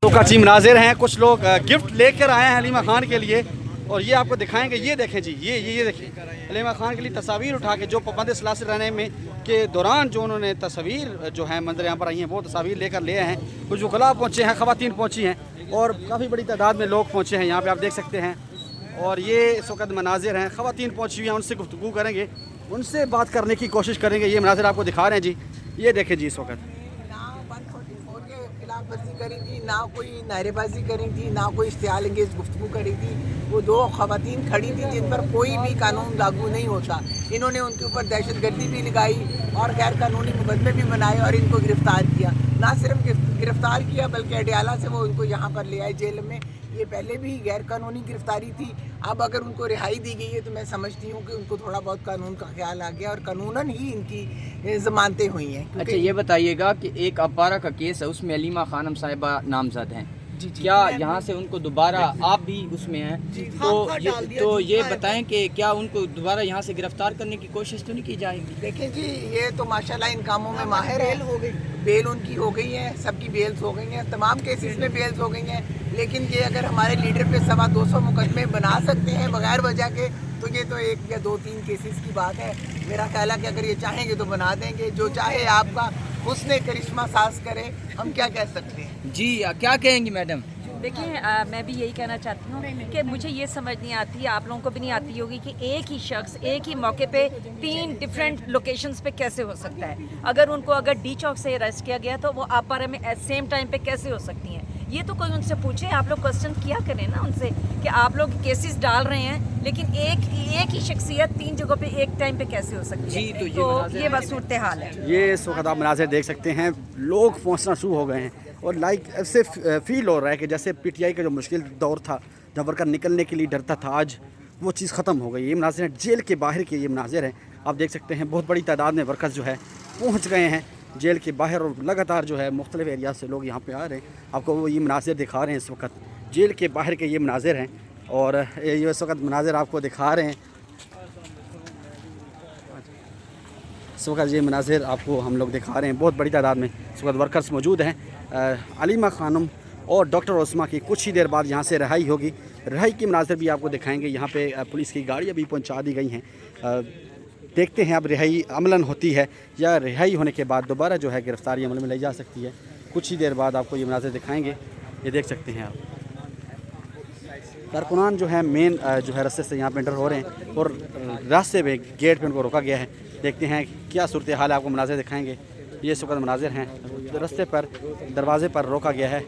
तो का जी मनाजिर हैं, कुछ लोग गिफ्ट लेकर आए हैं हलीमा खान के लिए और ये आपको दिखाएंगे। ये देखें जी, ये देखें हलीमा खान के लिए तस्वीर उठा के जो पाबंद सलासिल रहने में के दौरान जो उन्होंने तस्वीर जो है मंदिर यहाँ पर आई हैं वो तस्वीर लेकर ले आए हैं। कुछ वकला पहुँचे हैं, ख़वातीन पहुँची हैं और काफ़ी बड़ी तादाद में लोग पहुँचे हैं यहाँ पर, आप देख सकते हैं। और ये इस वक्त मनाजिर हैं, ख़वातीन पहुँची हुई हैं, उनसे गुफ्तगू करेंगे, उनसे बात करने की कोशिश करेंगे। ये मनाजिर आपको दिखा रहे हैं जी, ये देखें जी। इस वक्त वर्जी करी थी, ना कोई नारेबाजी करी थी, ना कोई इश्तिहाल अंगेज गुफ्तगू करी थी। वो दो ख़वातीन खड़ी थी जिन पर कोई भी कानून लागू नहीं होता। इन्होंने उनके ऊपर दहशतगर्दी भी लगाई और गैर कानूनी मुकदमे भी बनाए और इनको गिरफ़्तार किया। ना सिर्फ गिरफ़्तार किया बल्कि अडयाला से वो उनको यहाँ पर ले आए जेल में। ये पहले भी गैर कानूनी गिरफ़्तारी थी। अब अगर उनको रिहाई दी गई है तो मैं समझती हूँ कि उनको थोड़ा बहुत कानून का ख्याल आ गया और कानूनन ही इनकी ज़मानतें हुई हैं। अच्छा, ये बताइएगा कि एक अपारा का केस है, उसमें हलीमा खानम साहिबा नामजद हैं। जी, क्या यहाँ से उनको दोबारा, आप भी उसमें हैं, तो ये बताएं कि क्या उनको दोबारा यहाँ से गिरफ्तार करने की कोशिश तो नहीं की जाएगी? देखें जी, ये तो माशाल्लाह इन कामों में माहिर है। बेल उनकी हो गई है, सबकी बेल्स हो गई हैं, तमाम केसेस में बेल्स हो गई हैं। लेकिन ये अगर हमारे लीडर पे 225 मुकदमे बना सकते हैं बगैर वजह के, तो ये तो 1 या 2-3 केसेस की बात है। मेरा ख्याल है कि अगर ये चाहेंगे तो बना देंगे। जो चाहे आपका हुस्न करिश्मा साज करे, हम क्या कह सकते हैं। जी, क्या कहेंगी मैडम? देखिए, मैं भी यही कहना चाहती हूँ कि मुझे ये समझ नहीं आती, आप लोगों को भी नहीं आती होगी कि एक ही शख्स एक ही मौके पे 3 डिफरेंट लोकेशंस पे कैसे हो सकता है। अगर डी चौक से अरेस्ट किया गया तो वो आपारा में एट सेम टाइम पे कैसे हो सकती हैं? ये तो कोई उनसे पूछे, आप लोग क्वेश्चन किया करें ना उनसे कि आप लोग केसेस डाल रहे हैं लेकिन एक ही शख्सियत 3 जगहों पे एक टाइम पे कैसे हो सकती है? जी, तो ये बस सूरत हाल है। ये इस वक्त आप मनाजिर देख सकते हैं, लोग पहुँचना शुरू हो गए हैं और ऐसे फील हो रहा है कि जैसे PTI का जो मुश्किल दौर था जब वर्कर निकलने के लिए डरता था, आज वो चीज़ ख़त्म हो गई। ये मनाजिर हैं जेल के बाहर के, ये मनाजिर हैं, आप देख सकते हैं। बहुत बड़ी तादाद में वर्कर्स जो है पहुँच गए हैं जेल के बाहर और लगातार जो है मुख्तलिफ एरिया से लोग यहाँ पे आ रहे हैं। आपको वो ये मनाजिर दिखा रहे हैं इस वक्त, जेल के बाहर के ये मनाजिर हैं और ये इस वक्त मनाजिर आपको दिखा रहे हैं। इस वक्त ये मनाजिर आपको हम लोग दिखा रहे हैं, बहुत बड़ी तादाद में इस वक्त वर्कर्स मौजूद हैं। हलीमा खानम और डॉक्टर ओस्मा की कुछ ही देर बाद यहाँ से रिहाई होगी। रिहाई की मनाजिर भी आपको दिखाएंगे। यहाँ पे पुलिस की गाड़ियाँ भी पहुँचा दी गई हैं। देखते हैं अब रिहाई अमलन होती है या रिहाई होने के बाद दोबारा जो है गिरफ्तारी अमल में लाई जा सकती है। कुछ ही देर बाद आपको ये मनाजिर दिखाएंगे, ये देख सकते हैं आप। कारकुनान जो है मेन जो है रास्ते से यहाँ पे एंटर हो रहे हैं और रास्ते पे गेट पे उनको रोका गया है। देखते हैं क्या सूरत हाल है, आपको मनाजिर दिखाएंगे। ये इस वक्त मनाजिर हैं, रास्ते पर दरवाज़े पर रोका गया है।